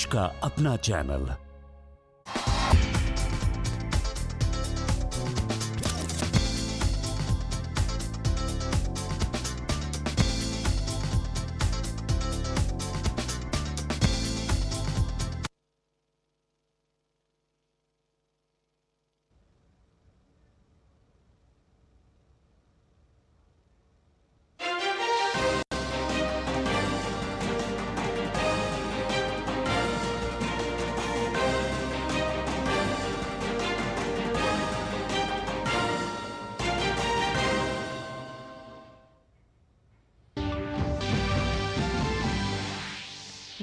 देश का अपना चैनल।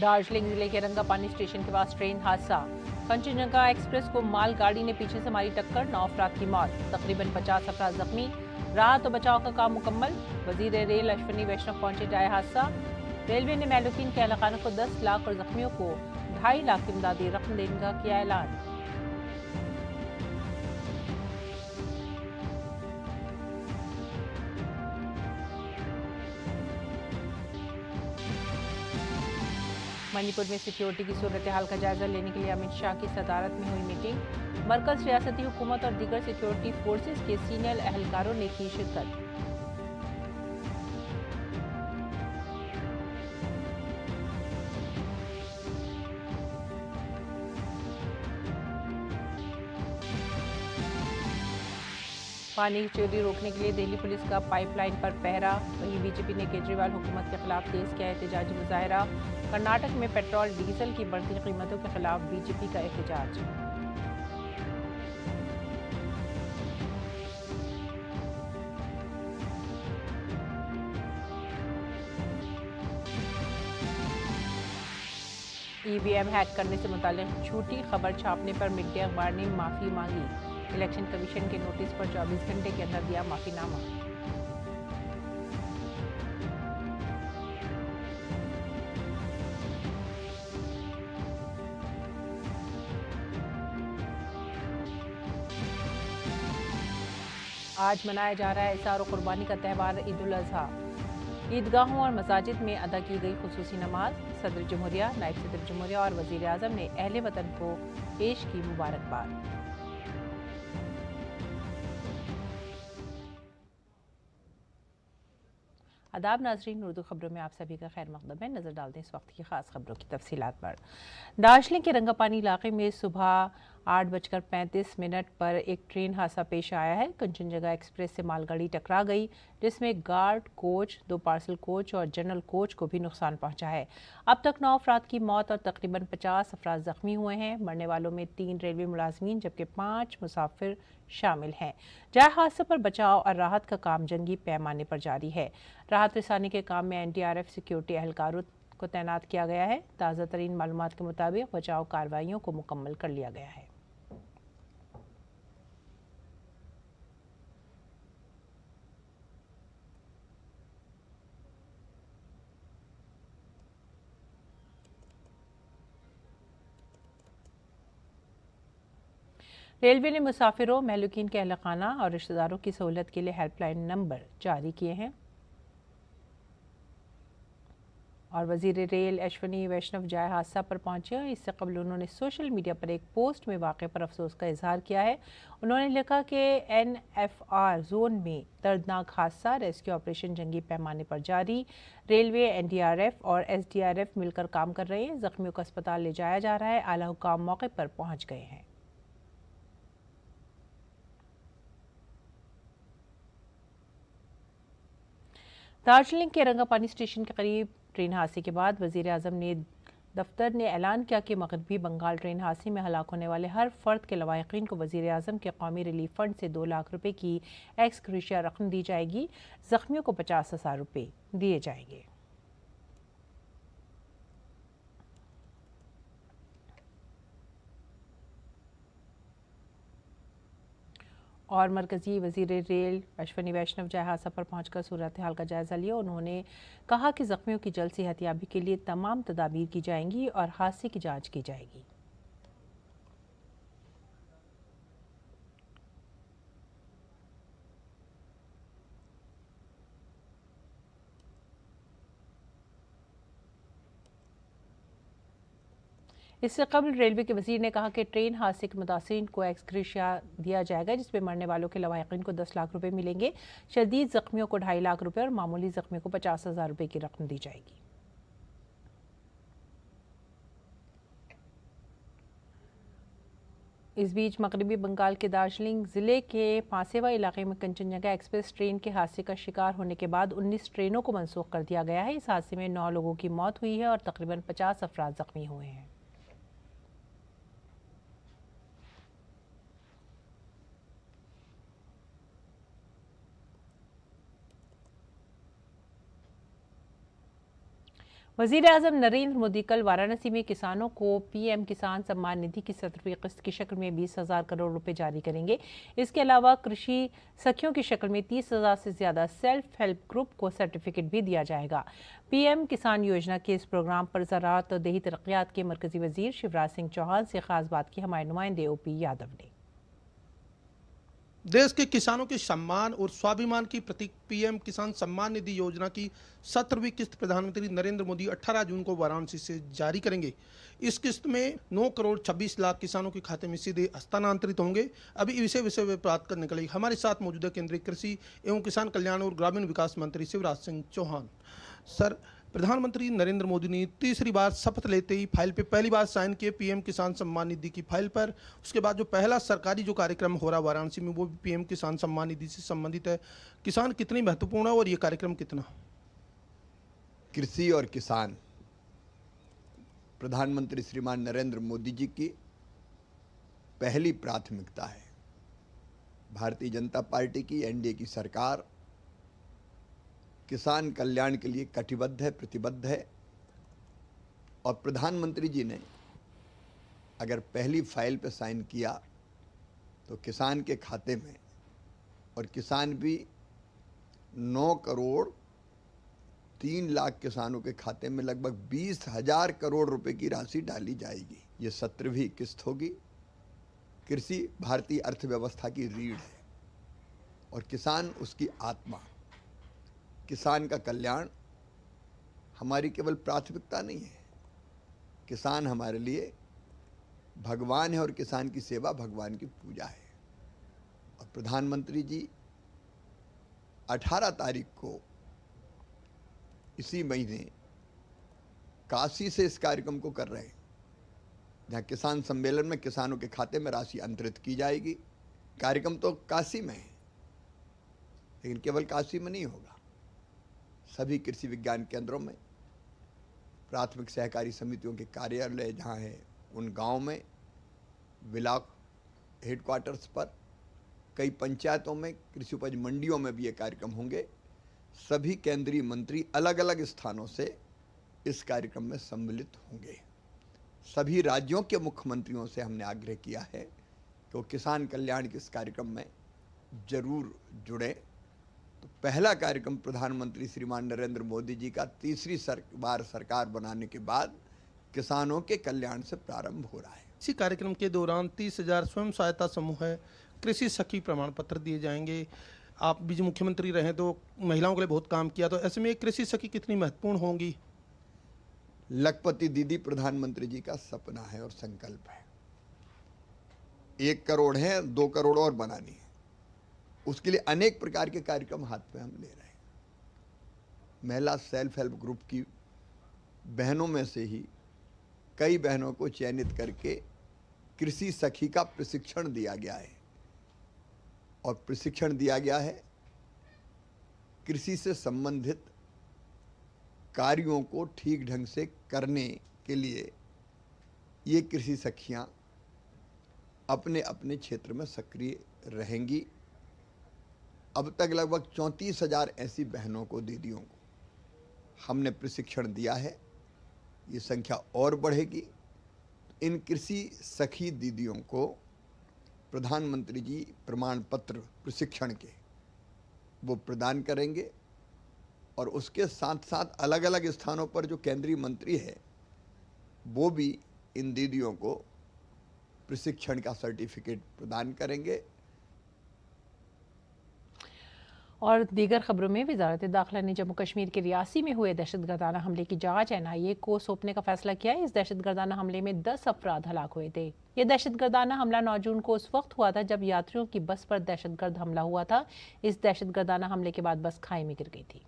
दार्जिलिंग जिले के रंगापानी स्टेशन के पास ट्रेन हादसा। कंचनजंगा एक्सप्रेस को मालगाड़ी ने पीछे से मारी टक्कर, 9 अफराद की मौत, तकरीबन 50 अफराद जख्मी। राहत और बचाव का काम मुकम्मल। वजीर रेल अश्विनी वैष्णव पहुंचे जाए हादसा। रेलवे ने महलूकीन के अहलखानों को 10 लाख और जख्मियों को 2.5 लाख की इमदादी रकम देने का किया ऐलान। मणिपुर में सिक्योरिटी की सूरत हाल का जायजा लेने के लिए अमित शाह की सदारत में हुई मीटिंग। मरकज, रियासती हुकूमत और दीगर सिक्योरिटी फोर्सेस के सीनियर एहलकारों ने की शिरकत। पानी की चोरी रोकने के लिए दिल्ली पुलिस का पाइपलाइन पर पहरा। वहीं बीजेपी ने केजरीवाल हुकूमत के खिलाफ तेज किया एहतजाजी मुजाहरा। कर्नाटक में पेट्रोल डीजल की बढ़ती कीमतों के खिलाफ बीजेपी का एहतजाज। ईवीएम हैक करने से मुतालिक झूठी खबर छापने पर मिड डे अखबार ने माफी मांगी। इलेक्शन कमीशन के नोटिस पर 24 घंटे के अंदर दिया माफीनामा। आज मनाया जा रहा है इसार और कुर्बानी का त्यौहार ईद उल अजहा। ईदगाहों और मसाजिद में अदा की गई खुसूसी नमाज। सदर जमहूरिया, नायब सदर जमहूरिया और वजीर आजम ने अहले वतन को पेश की मुबारकबाद। आदाब नाजरीन, उर्दू खबरों में आप सभी का खैर मकदम है। नजर डालते हैं इस वक्त की खास खबरों की तफसीलात पर। दार्जिलिंग के रंगापानी इलाके में सुबह 8:35 पर एक ट्रेन हादसा पेश आया है। कंचनजंगा एक्सप्रेस से मालगाड़ी टकरा गई, जिसमें गार्ड कोच, 2 पार्सल कोच और जनरल कोच को भी नुकसान पहुंचा है। अब तक 9 अफराद की मौत और तकरीबन 50 अफराद जख्मी हुए हैं। मरने वालों में 3 रेलवे मुलाजमीन जबकि 5 मुसाफिर शामिल हैं। जाए हादसे पर बचाव और राहत का काम जंगी पैमाने पर जारी है। राहत रसानी के काम में एनडीआरएफ सिक्योरिटी एहलकारों को तैनात किया गया है। ताज़ा तरीन मालूमात के मुताबिक बचाव कार्रवाइयों को मुकम्मल कर लिया गया है। रेलवे ने मुसाफिरों, महलूकीन के अहलखाना और रिश्तेदारों की सहूलत के लिए हेल्पलाइन नंबर जारी किए हैं। और वजीर रेल अश्विनी वैष्णव जाए हादसा पर पहुंचे और इससे कबल उन्होंने सोशल मीडिया पर एक पोस्ट में वाक़े पर अफसोस का इजहार किया है। उन्होंने लिखा कि एनएफआर जोन में दर्दनाक हादसा, रेस्क्यू ऑपरेशन जंगी पैमाने पर जारी। रेलवे, एनडीआरएफ और एसडीआरएफ मिलकर काम कर रहे हैं। जख्मियों को अस्पताल ले जाया जा रहा है। आला हुकाम मौके पर पहुंच गए हैं। दार्जिलिंग के रंगापानी स्टेशन के करीब ट्रेन हादसे के बाद वजीर आजम ने दफ्तर ने ऐलान किया कि मगरबी बंगाल ट्रेन हादसे में हलाक होने वाले हर फर्द के लवाहिकीन को वजीर आजम के कौमी रिलीफ फंड से 2 लाख रुपए की एक्स ग्रेशिया रकम दी जाएगी। जख्मियों को 50,000 रुपए दिए जाएंगे। और मरकजी वजीर रेल अश्विनी वैष्णव जाए हादसा पर पहुंचकर सूरत हाल का जायजा लिया। उन्होंने कहा कि जख्मियों की जल्द सेहतयाबी के लिए तमाम तदाबीर की जाएंगी और हादसे की जांच की जाएगी। इससे कबल रेलवे के वजीर ने कहा कि ट्रेन हादसे के मुतासिरीन को एक्सग्रेशिया दिया जाएगा, जिसमें मरने वालों के लवाहिकीन को 10 लाख रुपए मिलेंगे। शदीद जख्मियों को 2.5 लाख रुपए और मामूली जख्मियों को 50,000 रुपए की रकम दी जाएगी। इस बीच मगरबी बंगाल के दार्जिलिंग जिले के पासेवा इलाके में कंचनजंगा एक्सप्रेस ट्रेन के हादसे का शिकार होने के बाद 19 ट्रेनों को मनसूख कर दिया गया है। इस हादसे में 9 लोगों की मौत हुई है और तकरीबन 50 अफराद जख्मी हुए हैं। वज़ीर आज़म नरेंद्र मोदी कल वाराणसी में किसानों को पीएम किसान सम्मान निधि की 17वीं किस्त की शक्ल में 20,000 करोड़ रुपए जारी करेंगे। इसके अलावा कृषि सखियों की शक्ल में 30,000 से ज्यादा सेल्फ हेल्प ग्रुप को सर्टिफिकेट भी दिया जाएगा। पीएम किसान योजना के इस प्रोग्राम पर ज़राअत और देही तरक्कियात के मरकजी वजीर शिवराज सिंह चौहान से खास बात की हमारे नुमाइंदे ओपी यादव ने। देश के किसानों के सम्मान और स्वाभिमान की प्रतीक पीएम किसान सम्मान निधि योजना की 17वीं किस्त प्रधानमंत्री नरेंद्र मोदी 18 जून को वाराणसी से जारी करेंगे। इस किस्त में 9 करोड़ 26 लाख किसानों के खाते में सीधे हस्तांतरित होंगे। अभी विषय में बात करने के लिए हमारे साथ मौजूद है केंद्रीय कृषि एवं किसान कल्याण और ग्रामीण विकास मंत्री शिवराज सिंह चौहान। सर, प्रधानमंत्री नरेंद्र मोदी ने तीसरी बार शपथ लेते ही फाइल पे पहली बार साइन किए पीएम किसान सम्मान निधि की फाइल पर। उसके बाद जो पहला सरकारी जो कार्यक्रम हो रहा वाराणसी में वो भी पीएम किसान सम्मान निधि से संबंधित है। किसान कितनी महत्वपूर्ण है और ये कार्यक्रम कितना? कृषि और किसान प्रधानमंत्री श्रीमान नरेंद्र मोदी जी की पहली प्राथमिकता है। भारतीय जनता पार्टी की एनडीए की सरकार किसान कल्याण के लिए कटिबद्ध है, प्रतिबद्ध है। और प्रधानमंत्री जी ने अगर पहली फाइल पर साइन किया तो किसान के खाते में, और किसान भी 9 करोड़ 3 लाख किसानों के खाते में लगभग 20,000 करोड़ रुपए की राशि डाली जाएगी। ये 17वीं किस्त होगी। कृषि भारतीय अर्थव्यवस्था की रीढ़ है और किसान उसकी आत्मा। किसान का कल्याण हमारी केवल प्राथमिकता नहीं है, किसान हमारे लिए भगवान है और किसान की सेवा भगवान की पूजा है। और प्रधानमंत्री जी 18 तारीख को इसी महीने काशी से इस कार्यक्रम को कर रहे हैं, जहां किसान सम्मेलन में किसानों के खाते में राशि अंतरित की जाएगी। कार्यक्रम तो काशी में है, लेकिन केवल काशी में नहीं होगा। सभी कृषि विज्ञान केंद्रों में, प्राथमिक सहकारी समितियों के कार्यालय जहां है उन गांव में, ब्लॉक हेडक्वार्टर्स पर, कई पंचायतों में, कृषि उपज मंडियों में भी ये कार्यक्रम होंगे। सभी केंद्रीय मंत्री अलग अलग स्थानों से इस कार्यक्रम में सम्मिलित होंगे। सभी राज्यों के मुख्यमंत्रियों से हमने आग्रह किया है कि वो किसान कल्याण के इस कार्यक्रम में जरूर जुड़े। तो पहला कार्यक्रम प्रधानमंत्री श्रीमान नरेंद्र मोदी जी का तीसरी बार सरकार बनाने के बाद किसानों के कल्याण से प्रारंभ हो रहा है। इसी कार्यक्रम के दौरान 30,000 स्वयं सहायता समूह है, कृषि सखी प्रमाण पत्र दिए जाएंगे। आप भी जो मुख्यमंत्री रहे तो महिलाओं के लिए बहुत काम किया, तो ऐसे में कृषि सखी कितनी महत्वपूर्ण होंगी? लखपति दीदी प्रधानमंत्री जी का सपना है और संकल्प है। 1 करोड़ है, 2 करोड़ और बनानी है। उसके लिए अनेक प्रकार के कार्यक्रम हाथ में हम ले रहे हैं। महिला सेल्फ हेल्प ग्रुप की बहनों में से ही कई बहनों को चयनित करके कृषि सखी का प्रशिक्षण दिया गया है। और प्रशिक्षण दिया गया है कृषि से संबंधित कार्यों को ठीक ढंग से करने के लिए। ये कृषि सखियां अपने अपने क्षेत्र में सक्रिय रहेंगी। अब तक लगभग 34,000 ऐसी बहनों को, दीदियों को हमने प्रशिक्षण दिया है। ये संख्या और बढ़ेगी। इन कृषि सखी दीदियों को प्रधानमंत्री जी प्रमाण पत्र प्रशिक्षण के वो प्रदान करेंगे। और उसके साथ साथ अलग अलग स्थानों पर जो केंद्रीय मंत्री है वो भी इन दीदियों को प्रशिक्षण का सर्टिफिकेट प्रदान करेंगे। और दीगर खबरों में वजारत दाखिला ने जम्मू कश्मीर के रियासी में हुए दहशतगर्दाना हमले की जांच NIA को सौंपने का फैसला किया है। इस दहशतगर्दाना हमले में 10 अफराद हलाक हुए थे। यह दहशतगर्दाना हमला 9 जून को उस वक्त हुआ था जब यात्रियों की बस पर दहशतगर्द हमला हुआ था। इस दहशतगर्दाना हमले के बाद बस खाई में गिर गई थी।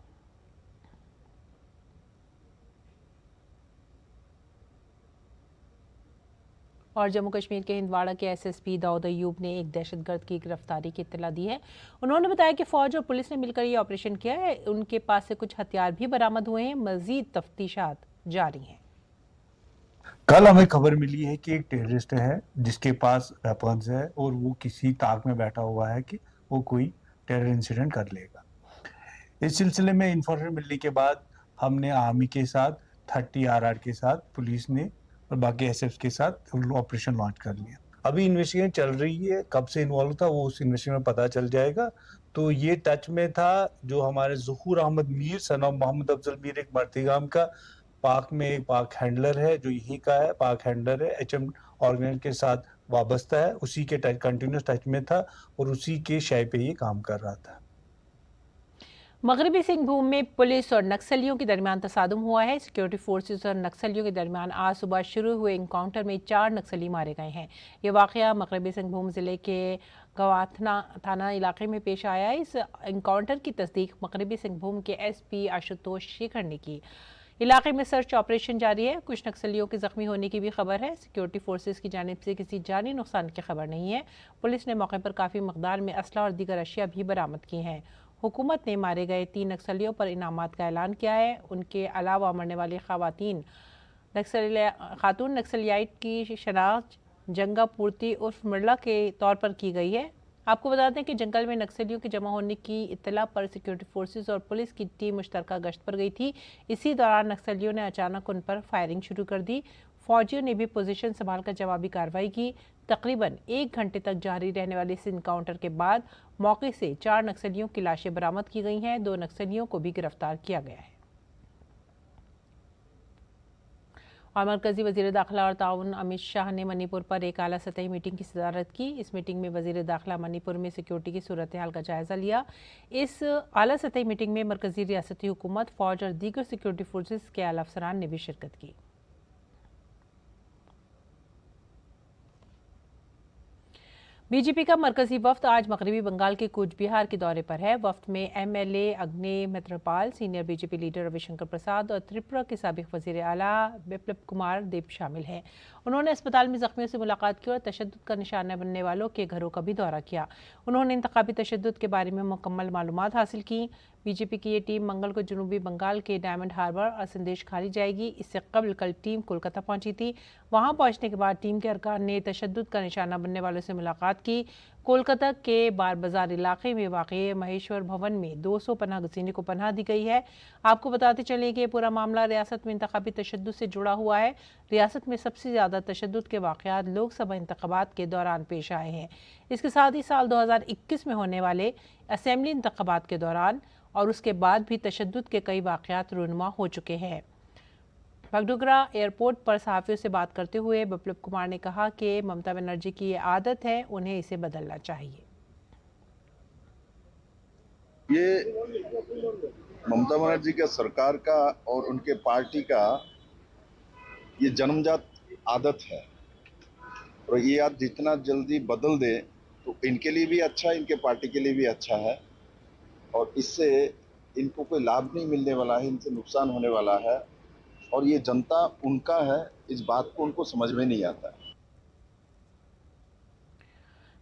और जम्मू कश्मीर के हिंदवाड़ा के SSP दाऊद अयूब ने एक दहशतगर्द की गिरफ्तारी की इत्तला दी है। उन्होंने बताया कि फौज और पुलिस ने मिलकर ये ऑपरेशन किया है। उनके पास से कुछ हथियार भी बरामद हुए हैं। मजीद तफ्तीशात जारी हैं। कल हमें खबर मिली है कि एक टेररिस्ट है जिसके पास वेपन्स है और वो किसी ताक में बैठा हुआ है कि वो कोई टेरर इंसिडेंट कर लेगा। इस सिलसिले में इंफॉर्मेशन मिलने के बाद हमने आर्मी के साथ 30 RR के साथ पुलिस ने और बाकी SF के साथ ऑपरेशन लॉन्च कर लिया। अभी इन्वेस्टिगेशन चल रही है, कब से इन्वॉल्व था वो उस इन्वेस्टिगेशन में पता चल जाएगा। तो ये टच में था जो हमारे ज़ुहूर अहमद मीर सन ऑफ मोहम्मद अफजल मीर, एक मर्तीगाम का पाक में एक पाक हैंडलर है जो यहीं का है, पाक हैंडलर है, HM ऑर्गेनाइजेशन के साथ वाबस्ता है, उसी के कंटिन्यूस टच में था और उसी के शाय पे ये काम कर रहा था। मगरबी सिंहभूम में पुलिस और नक्सलियों के दरमियान तसादुम हुआ है। सिक्योरिटी फोर्सेस और नक्सलियों के दरमियान आज सुबह शुरू हुए इनकाउंटर में 4 नक्सली मारे गए हैं। ये वाकया मगरबी सिंहभूम जिले के गवाथना थाना इलाके में पेश आया है। इस इनकाउंटर की तस्दीक मगरबी सिंहभूम के SP आशुतोष शेखर ने की। इलाके में सर्च ऑपरेशन जारी है। कुछ नक्सलियों के जख्मी होने की भी खबर है। सिक्योरिटी फोर्सेस की जानिब से किसी जानी नुकसान की खबर नहीं है। पुलिस ने मौके पर काफ़ी मकदार में असला और दीगर अशिया भी बरामद की हैं। हुकूमत ने मारे गए 3 नक्सलियों पर इनामात का ऐलान किया है। उनके अलावा मरने वाली खातून नक्सलियाइट की शनाख्त जंगा पूर्ति उर्फ मिर्ला के तौर पर की गई है। आपको बता दें कि जंगल में नक्सलियों के जमा होने की इत्तला पर सिक्योरिटी फोर्सेस और पुलिस की टीम मुश्तरका गश्त पर गई थी। इसी दौरान नक्सलियों ने अचानक उन पर फायरिंग शुरू कर दी। फौजियों ने भी पोजीशन संभालकर जवाबी कार्रवाई की। तकरीबन 1 घंटे तक जारी रहने वाले इस इनकाउंटर के बाद मौके से 4 नक्सलियों की लाशें बरामद की गई हैं। 2 नक्सलियों को भी गिरफ्तार किया गया है। और मरकजी वजीर दाखिला और ताउन अमित शाह ने मणिपुर पर एक आला सतही मीटिंग की सदारत की। इस मीटिंग में वजीर दाखिला मणिपुर में सिक्योरिटी की सूरत हाल का जायजा लिया। इस आला सतही मीटिंग में मरकजी रियासती हुकूमत, फौज और दीगर सिक्योरिटी फोर्सेस के आला अफसरान ने भी शिरकत की। बीजेपी का मरकजी वफ्द आज मगरबी बंगाल के कूच बिहार के दौरे पर है। वफ्द में MLA अग्नि मित्रपाल, सीनियर बीजेपी लीडर रविशंकर प्रसाद और त्रिपुरा के साबिक वजीर आला बिप्लब कुमार देब शामिल हैं। उन्होंने अस्पताल में जख्मियों से मुलाकात की और तशद्दुद का निशाना बनने वालों के घरों का भी दौरा किया। उन्होंने इंतखाबी तशद्दुद के बारे में मुकम्मल मालूमात हासिल की। बीजेपी की ये टीम मंगल को जनूबी बंगाल के डायमंड हार्बर और संदेश खाली जाएगी। इससे कबल कल टीम कोलकाता पहुंची थी। वहां पहुंचने के बाद टीम के अरकान ने तशद्दुद का निशाना बनने वालों से मुलाकात की। कोलकाता के बार बाजार इलाके में वाक़ महेश्वर भवन में 200 पनाह गजीने को पनाह दी गई है। आपको बताते चलें कि ये पूरा मामला रियासत में इंतखाबी तशद्दुद से जुड़ा हुआ है। रियासत में सबसे ज़्यादा तशद्दुद के वाक़यात लोकसभा इंतखाबात के दौरान पेश आए हैं। इसके साथ ही साल 2021 में होने वाले असेंबली इंतखाबात के दौरान और उसके बाद भी तशद्दुद के कई वाक़यात रूनुमा हो चुके हैं। बगडोगरा एयरपोर्ट पर सहाफ़ियों से बात करते हुए बिप्लब कुमार ने कहा कि ममता बनर्जी की ये आदत है, उन्हें इसे बदलना चाहिए। ये ममता बनर्जी का सरकार का और उनके पार्टी का ये जन्मजात आदत है और ये आदत जितना जल्दी बदल दे तो इनके लिए भी अच्छा है, इनके पार्टी के लिए भी अच्छा है और इससे इनको कोई लाभ नहीं मिलने वाला है, इनसे नुकसान होने वाला है और ये जनता उनका है, इस बात को उनको समझ में नहीं आता है।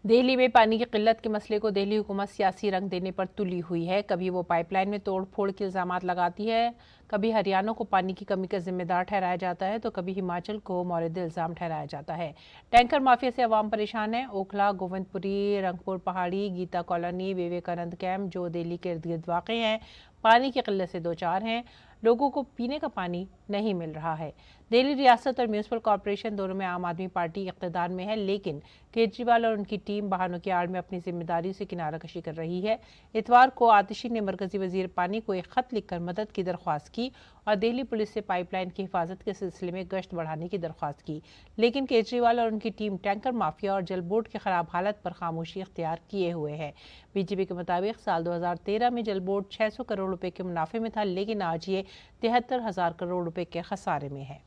दिल्ली में पानी की किल्लत के मसले को दिल्ली हुकूमत सियासी रंग देने पर तुली हुई है। कभी वो पाइपलाइन में तोड़ फोड़ के इल्जामात लगाती है, कभी हरियाणा को पानी की कमी का जिम्मेदार ठहराया जाता है तो कभी हिमाचल को मौरिद इल्ज़ाम ठहराया जाता है। टैंकर माफिया से अवाम परेशान है। ओखला, गोविंदपुरी, रंगपुर पहाड़ी, गीता कॉलोनी, विवेकानंद कैंप जो दिल्ली के इर्द गिर्द वाक़ हैं, पानी की किल्लत से दो चार हैं। लोगों को पीने का पानी नहीं मिल रहा है। दिल्ली रियासत और म्यूनिसिपल कॉरपोरेशन दोनों में आम आदमी पार्टी इक़्तिदार में है, लेकिन केजरीवाल और उनकी टीम बहानों की आड़ में अपनी जिम्मेदारी से किनारा कशी कर रही है। इतवार को आतिशी ने मरकजी वजीर पानी को एक खत लिखकर मदद की दरख्वास्त की और दिल्ली पुलिस से पाइपलाइन की हिफाजत के सिलसिले में गश्त बढ़ाने की दरख्वास्त की, लेकिन केजरीवाल और उनकी टीम टैंकर माफिया और जल बोर्ड की खराब हालत पर खामोशी इख्तियार किए हुए है। बीजेपी के मुताबिक साल 2013 में जल बोर्ड 600 करोड़ रुपए के मुनाफे में था, लेकिन आज ये 73,000 करोड़ रुपए के खसारे में है।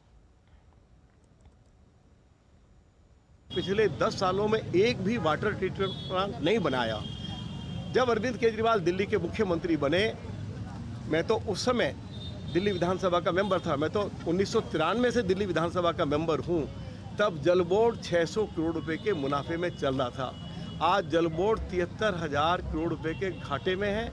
पिछले 10 सालों में एक भी वाटर ट्रीटमेंट प्लांट नहीं बनाया। जब अरविंद केजरीवाल दिल्ली के मुख्यमंत्री बने, मैं तो उस समय दिल्ली विधानसभा का मेंबर था, मैं तो 1993 से दिल्ली विधानसभा का मेंबर हूं। तब जल बोर्ड 600 करोड़ रुपए के मुनाफे में चल रहा था। आज जल बोर्ड 73,000 करोड़ रुपए के घाटे में है।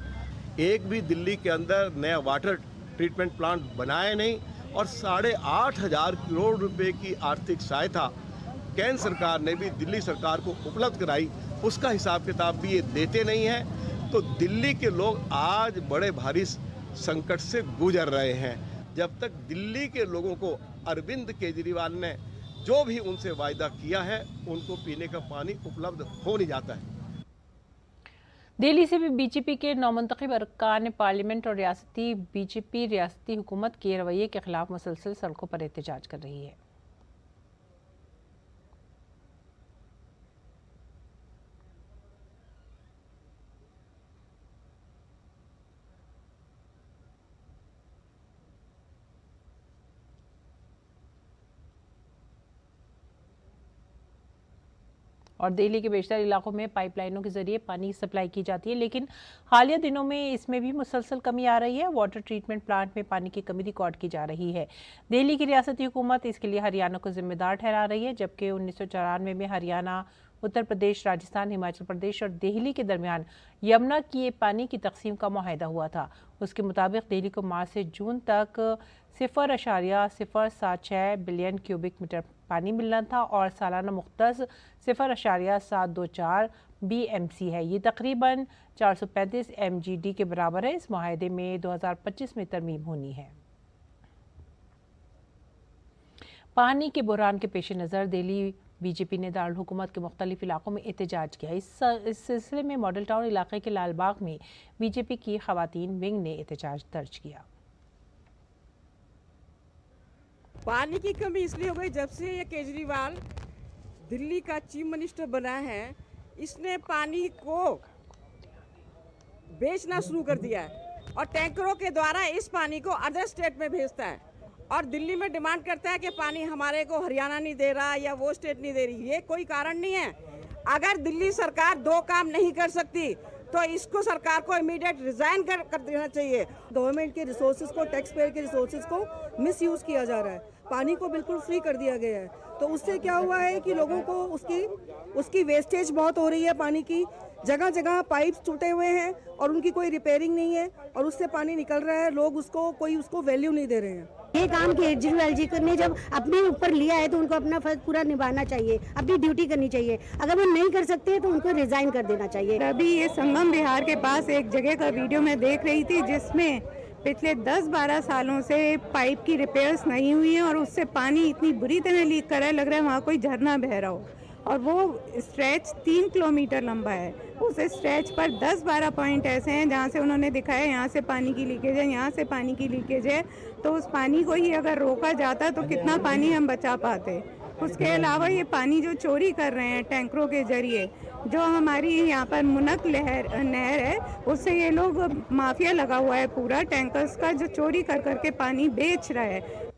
एक भी दिल्ली के अंदर नया वाटर ट्रीटमेंट प्लांट बनाया नहीं और 8,500 करोड़ रुपए की आर्थिक सहायता केंद्र सरकार ने भी दिल्ली सरकार को उपलब्ध कराई, उसका हिसाब किताब भी ये देते नहीं हैं। तो दिल्ली के लोग आज बड़े भारी संकट से गुजर रहे हैं। जब तक दिल्ली के लोगों को अरविंद केजरीवाल ने जो भी उनसे वायदा किया है, उनको पीने का पानी उपलब्ध हो नहीं जाता है। दिल्ली से भी बीजेपी के नौमुंतखब अरकान पार्लियामेंट और बीजेपी रियासती हुकूमत के रवैये के खिलाफ मुसलसल सड़कों पर एहतजाज कर रही है। और दिल्ली के बेशतर इलाकों में पाइपलाइनों के जरिए पानी की सप्लाई की जाती है, लेकिन हालिया दिनों में इसमें भी मुसलसल कमी आ रही है। वाटर ट्रीटमेंट प्लांट में पानी की कमी रिकॉर्ड की जा रही है। दिल्ली की रियासती हुकूमत इसके लिए हरियाणा को जिम्मेदार ठहरा रही है, जबकि 1994 में हरियाणा, उत्तर प्रदेश, राजस्थान, हिमाचल प्रदेश और दिल्ली के दरमियान यमुना की पानी की तकसीम का मुआहदा हुआ था। उसके मुताबिक दिल्ली को मार्च से जून तक 0.076 बिलियन क्यूबिक मीटर पानी मिलना था और सालाना मुख्तस 0.724 BMC है। ये तकरीबन 435 MGD के बराबर है। इस मुआहदे में 2025 में तरमीम होनी है। पानी के बहरान के पेश नज़र दिल्ली बीजेपी ने दारुल हुकूमत के मुख्तलिफ इलाकों में एहतजाज किया। इस सिलसिले में मॉडल टाउन इलाके के लालबाग में बीजेपी की खवातीन विंग ने एहतजाज दर्ज किया। पानी की कमी इसलिए हो गई जब से ये केजरीवाल दिल्ली का चीफ मिनिस्टर बना है। इसने पानी को बेचना शुरू कर दिया है और टैंकरों के द्वारा इस पानी को अदर स्टेट में भेजता है और दिल्ली में डिमांड करता है कि पानी हमारे को हरियाणा नहीं दे रहा या वो स्टेट नहीं दे रही। ये कोई कारण नहीं है। अगर दिल्ली सरकार दो काम नहीं कर सकती तो इसको सरकार को इमीडिएट रिजाइन कर देना चाहिए। गवर्नमेंट के रिसोर्सेज को, टैक्स पेयर के रिसोर्सेज को मिसयूज किया जा रहा है। पानी को बिल्कुल फ्री कर दिया गया है, तो उससे क्या हुआ है कि लोगों को उसकी वेस्टेज बहुत हो रही है। पानी की जगह जगह पाइप्स टूटे हुए हैं और उनकी कोई रिपेयरिंग नहीं है और उससे पानी निकल रहा है। लोग उसको वैल्यू नहीं दे रहे हैं। ये काम केजरीवाल जी ने जब अपने ऊपर लिया है तो उनको अपना फर्ज पूरा निभाना चाहिए, अपनी ड्यूटी करनी चाहिए। अगर वो नहीं कर सकते तो उनको रिजाइन कर देना चाहिए। अभी ये संगम विहार के पास एक जगह का वीडियो मैं देख रही थी जिसमें पिछले 10-12 सालों से पाइप की रिपेयर्स नहीं हुई है और उससे पानी इतनी बुरी तरह लीक कर रहा है, लग रहा है वहाँ कोई झरना बह रहा हो। और वो स्ट्रेच 3 किलोमीटर लंबा है। उस स्ट्रेच पर 10-12 पॉइंट ऐसे हैं जहाँ से उन्होंने दिखाया यहाँ से पानी की लीकेज है, यहाँ से पानी की लीकेज है। तो उस पानी को ही अगर रोका जाता तो कितना पानी हम बचा पाते। उसके अलावा ये पानी जो चोरी कर रहे हैं टैंकरों के जरिए, जो हमारी यहाँ पर मुनक नहर है, उससे ये लोग माफिया लगा हुआ है पूरा टैंकर्स का, जो चोरी कर करके पानी बेच रहा है।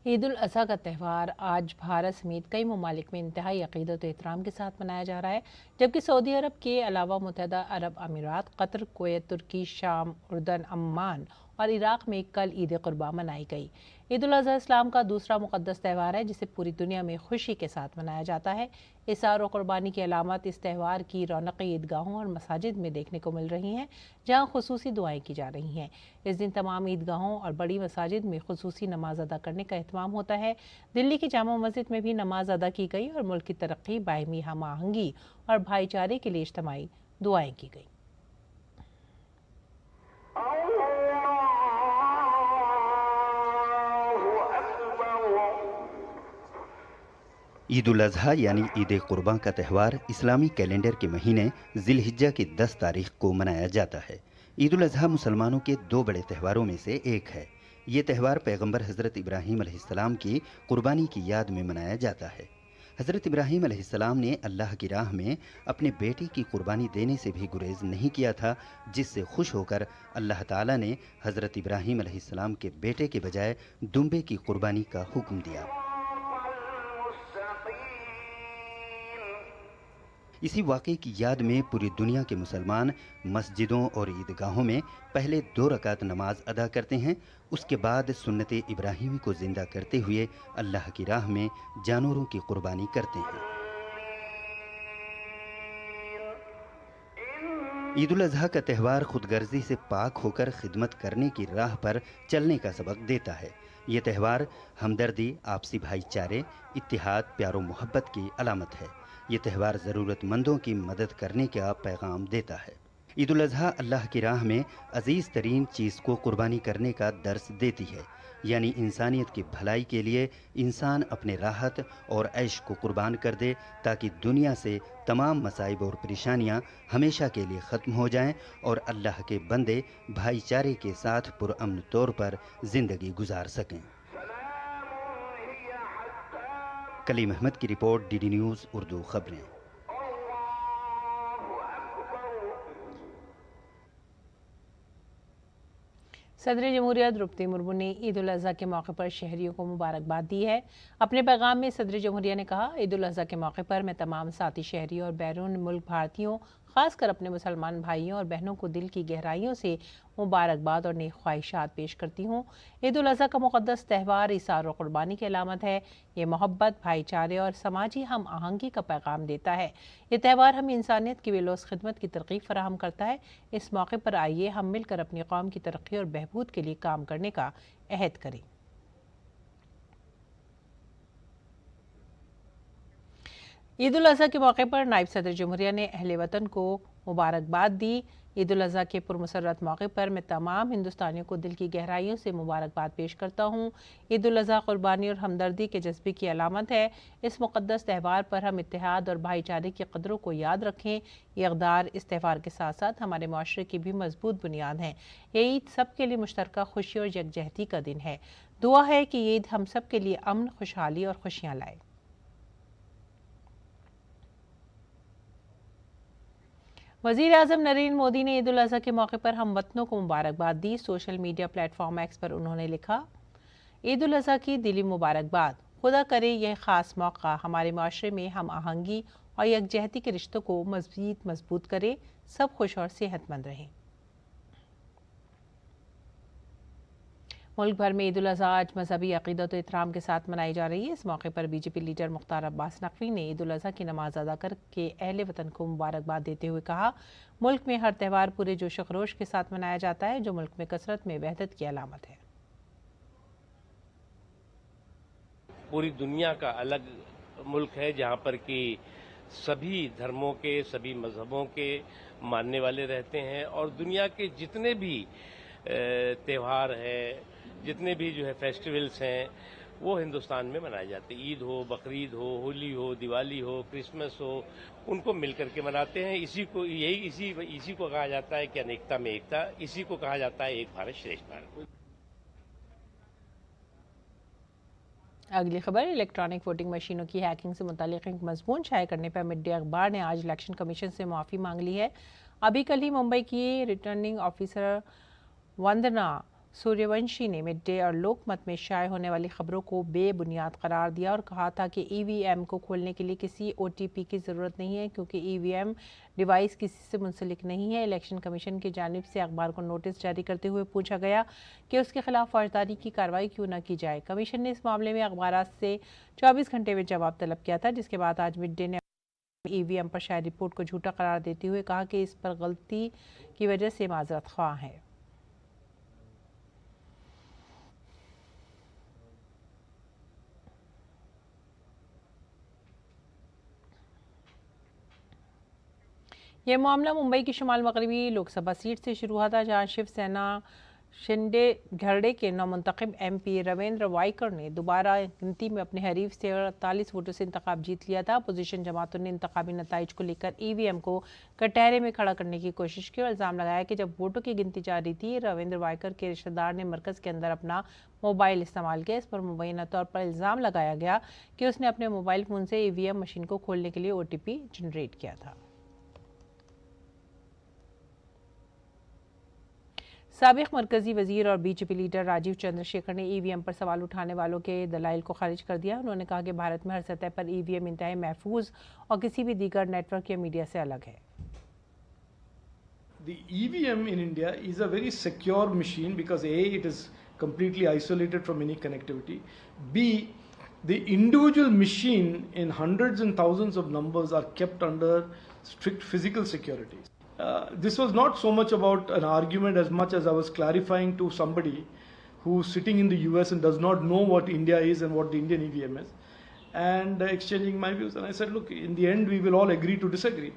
ईद उल अज़हा का त्यौहार आज भारत समेत कई ममालिक में इंतहाई अक़ीदत और एहतराम के साथ मनाया जा रहा है, जबकि सऊदी अरब के अलावा मुत्तहिदा अरब अमीरात, कतर, कुवैत, तुर्की, शाम, उर्दन, अम्मान और इराक़ में कल ईद कुर्बा मनाई गई। ईद उल अज़हा इस्लाम का दूसरा मुक़द्दस त्यौहार है जिसे पूरी दुनिया में खुशी के साथ मनाया जाता है। इसार और कुर्बानी की अलामत इस त्यौहार की रौनक ईदगाहों और मसाजिद में देखने को मिल रही हैं, जहाँ खुसूसी दुआएं की जा रही हैं। इस दिन तमाम ईदगाहों और बड़ी मसाजिद में खुसूसी नमाज अदा करने का एहतमाम होता है। दिल्ली की जामा मस्जिद में भी नमाज अदा की गई और मुल्क की तरक्की, बाहमी हम आहंगी और भाईचारे के लिए इज्तिमाई दुआएं की गई। ईद उल अज़हा यानी ईद कुर्बान का त्यौहार इस्लामी कैलेंडर के महीने जिलहिज्जा की 10 तारीख को मनाया जाता है। ईद उल अज़हा मुसलमानों के 2 बड़े त्योहारों में से एक है। ये त्यौहार पैगंबर हज़रत इब्राहीम अलैहिस्सलाम की कुर्बानी की याद में मनाया जाता है। हज़रत इब्राहीम अलैहिस्सलाम ने अल्लाह की राह में अपने बेटे की कुर्बानी देने से भी गुरेज नहीं किया था, जिससे खुश होकर अल्लाह ताला ने हज़रत इब्राहीम अलैहिस्सलाम के बेटे के बजाय दुम्बे की कुर्बानी का हुक्म दिया। इसी वाक़े की याद में पूरी दुनिया के मुसलमान मस्जिदों और ईदगाहों में पहले 2 रकात नमाज अदा करते हैं। उसके बाद सुन्नते इब्राहीमी को ज़िंदा करते हुए अल्लाह की राह में जानवरों की कुर्बानी करते हैं। ईद उल अज़हा का त्यौहार खुदगर्जी से पाक होकर खिदमत करने की राह पर चलने का सबक देता है। ये त्यौहार हमदर्दी, आपसी भाईचारे, इत्तिहाद, प्यार और मोहब्बत की अलामत है। ये त्यौहार ज़रूरतमंदों की मदद करने का पैगाम देता है। ईद उल अज़हा अल्लाह की राह में अजीज़ तरीन चीज़ को कुर्बानी करने का दर्स देती है, यानी इंसानियत की भलाई के लिए इंसान अपने राहत और ऐश को कुर्बान कर दे, ताकि दुनिया से तमाम मसाइब और परेशानियां हमेशा के लिए ख़त्म हो जाएं और अल्लाह के बंदे भाईचारे के साथ पुरअमन तौर पर ज़िंदगी गुजार सकें। कलीम अहमद की रिपोर्ट, डीडी न्यूज़ उर्दू खबरें। सदर जमहूरिया द्रौपदी मुर्मू ने ईद उल अज़हा के मौके पर शहरियों को मुबारकबाद दी है। अपने पैगाम में सदर जमहूरिया ने कहा, ईद उल अज़हा के मौके पर मैं तमाम साथी शहरियों और बैरून मुल्क भारतीयों, खासकर अपने मुसलमान भाइयों और बहनों को दिल की गहराइयों से मुबारकबाद और नेक ख्वाहिशात पेश करती हूँ। ईद उल अज़हा का मुक़द्दस त्यौहार इसार और क़ुरबानी की अलामत है। ये मोहब्बत, भाईचारे और समाजी हम आहंगी का पैगाम देता है। ये त्यौहार हम इंसानियत की बेलौस खिदमत की तरग़ीब फराहम करता है। इस मौके पर आइए हम मिलकर अपनी कौम की तरक्की और बहबूद के लिए काम करने का अहद करें। ईद उल अज़हा के मौके पर नायब सदर जमहूरिया ने अहले वतन को मुबारकबाद दी। ईद उल अज़हा के पुरमसरत मौके पर मैं तमाम हिंदुस्तानियों को दिल की गहराइयों से मुबारकबाद पेश करता हूँ। ईद उल अज़हा कुर्बानी और हमदर्दी के जज्बे की अलामत है। इस मुक़द्दस त्यौहार पर हम इत्तेहाद और भाईचारे की कदरों को याद रखें। ये इक़दार इस त्यौहार के साथ साथ हमारे माशरे की भी मजबूत बुनियाद हैं। ये ईद सब के लिए मुश्तरका खुशी और यकजहती का दिन है। दुआ है कि ये ईद हम सब के लिए अमन, खुशहाली और खुशियाँ लाए। वज़ीर आज़म नरेंद्र मोदी ने ईद उल अज़हा के मौके पर हम वतनों को मुबारकबाद दी। सोशल मीडिया प्लेटफॉर्म एक्स पर उन्होंने लिखा, ईद उल अज़हा की दिली मुबारकबाद। खुदा करे यह ख़ास मौका हमारे माशरे में हम आहंगी और यकजहती के रिश्तों को मज़ीद मजबूत करे। सब खुश और सेहतमंद रहें। मुल्क भर में ईद उल अज़हा आज मजहबी अक़ीदत और एहतराम के साथ मनाई जा रही है। इस मौके पर बीजेपी लीडर मुख्तार अब्बास नकवी ने ईद उल अज़हा की नमाज अदा करके अहले वतन को मुबारकबाद देते हुए कहा, मुल्क में हर त्यौहार पूरे जोश खरोश के साथ मनाया जाता है, जो मुल्क में कसरत में वहदत की अलामत है। पूरी दुनिया का अलग मुल्क है जहाँ पर कि सभी धर्मों के, सभी मजहबों के मानने वाले रहते हैं और दुनिया के जितने भी त्यौहार हैं, जितने भी जो है फेस्टिवल्स हैं, वो हिंदुस्तान में मनाए जाते हैं। ईद हो, बकरीद हो, होली हो, दिवाली हो, क्रिसमस हो, उनको मिलकर के मनाते हैं। इसी को कहा जाता है कि अनेकता में एकता, इसी को कहा जाता है एक भारत श्रेष्ठ भारत। अगली खबर, इलेक्ट्रॉनिक वोटिंग मशीनों की हैकिंग से मुतालिक एक मजमून शाया करने पर मिड डे अखबार ने आज इलेक्शन कमीशन से माफ़ी मांग ली है। अभी कल ही मुंबई की रिटर्निंग ऑफिसर वंदना सूर्यवंशी ने मिड डे और लोकमत में शाये होने वाली खबरों को बेबुनियाद करार दिया और कहा था कि ईवीएम को खोलने के लिए किसी ओटीपी की ज़रूरत नहीं है, क्योंकि ईवीएम डिवाइस किसी से मुंसलिक नहीं है। इलेक्शन कमीशन की जानिब से अखबार को नोटिस जारी करते हुए पूछा गया कि उसके खिलाफ फौजदारी की कार्रवाई क्यों न की जाए। कमीशन ने इस मामले में अखबारात से 24 घंटे में जवाब तलब किया था, जिसके बाद आज मिड डे ने ईवीएम पर शाये रिपोर्ट को झूठा करार देते हुए कहा कि इस पर गलती की वजह से माजरत ख्वाह है। यह मामला मुंबई की शुमाल मगरबी लोकसभा सीट से शुरू हुआ था, जहां शिवसेना शिंदे घरड़े के नौमुंतखब MP रविंद्र वाइकर ने दोबारा गिनती में अपने हरीफ से 48 वोटों से इंतखाब जीत लिया था। अपोजिशन जमातों ने इंतखाबी नताइज को लेकर EVM को कटहरे में खड़ा करने की कोशिश की और इल्ज़ाम लगाया कि जब वोटों की गिनती जारी थी, रविंद्र वाइकर के रिश्तेदार ने मरकज़ के अंदर अपना मोबाइल इस्तेमाल किया। इस पर मुबैना तौर पर इल्ज़ाम लगाया गया कि उसने अपने मोबाइल फ़ोन से EVM मशीन को खोलने के लिए OTP जनरेट किया था। साबिक मरकजी वजीर और BJP लीडर राजीव चंद्रशेखर ने EVM पर सवाल उठाने वालों के दलाइल को खारिज कर दिया। उन्होंने कहा कि भारत में हर सतह पर EVM इंतहाई महफूज और किसी भी दीगर नेटवर्क या मीडिया से अलग है। The EVM in India is a very secure machine because A, it is completely isolated from any connectivity. B, the individual machine in hundreds and thousands of numbers are kept under strict physical security. This was not so much about an argument as much as I was clarifying to somebody who's sitting in the US and does not know what India is and what the Indian EVM is, and exchanging my views. And I said, look, in the end, we will all agree to disagree.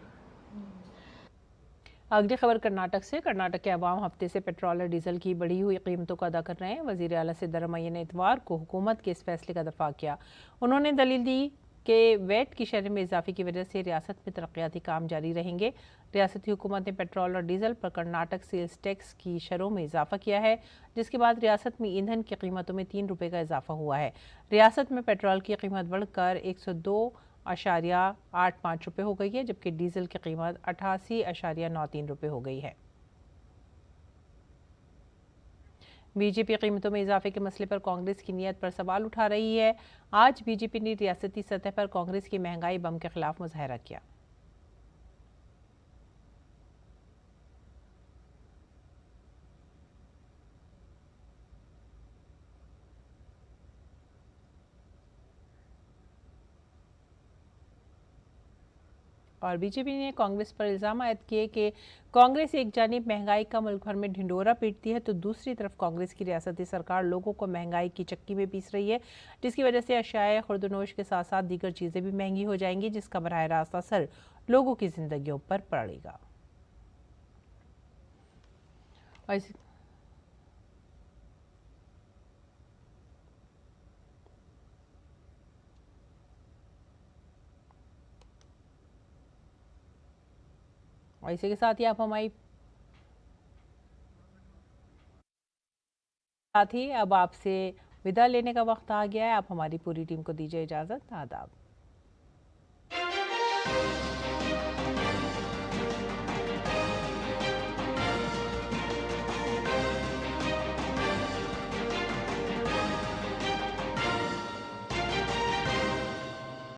अगली खबर कर्नाटक से। कर्नाटक के अवाम हफ्ते से petrol और diesel की बढ़ी हुई कीमतों का अदा कर रहे हैं। वज़ीर आला सिद्धारमैया ने इतवार को हुकूमत के इस फैसले का दफा किया। उन्होंने दलील दी कि वैट की शरह में इजाफे की वजह से रियासत में तरक्याती काम जारी रहेंगे। रियासती हुकूमत ने पेट्रोल और डीजल पर कर्नाटक सेल्स टैक्स की शरों में इजाफा किया है, जिसके बाद रियासत में ईंधन की कीमतों में 3 रुपये का इजाफा हुआ है। रियासत में पेट्रोल की कीमत बढ़कर 102.85 रुपये हो गई है, जबकि डीजल की कीमत 88.93 रुपये हो गई है। बीजेपी कीमतों में इजाफे के मसले पर कांग्रेस की नीयत पर सवाल उठा रही है। आज बीजेपी ने रियासती सतह पर कांग्रेस की महंगाई बम के खिलाफ मुजाहरा किया। और बीजेपी ने कांग्रेस पर इल्ज़ाम आयद किए कि कांग्रेस एक जानिब महंगाई का मुल्क भर में ढिंडोरा पीटती है तो दूसरी तरफ कांग्रेस की रियासती सरकार लोगों को महंगाई की चक्की में पीस रही है, जिसकी वजह से अशाया खुर्दनोश के साथ साथ दीगर चीज़ें भी महंगी हो जाएंगी, जिसका बराह रास्त असर लोगों की जिंदगियों पर पड़ेगा। और इसी के साथ ही आप हमारी साथ ही अब आपसे विदा लेने का वक्त आ गया है। आप हमारी पूरी टीम को दीजिए इजाज़त। आदाब।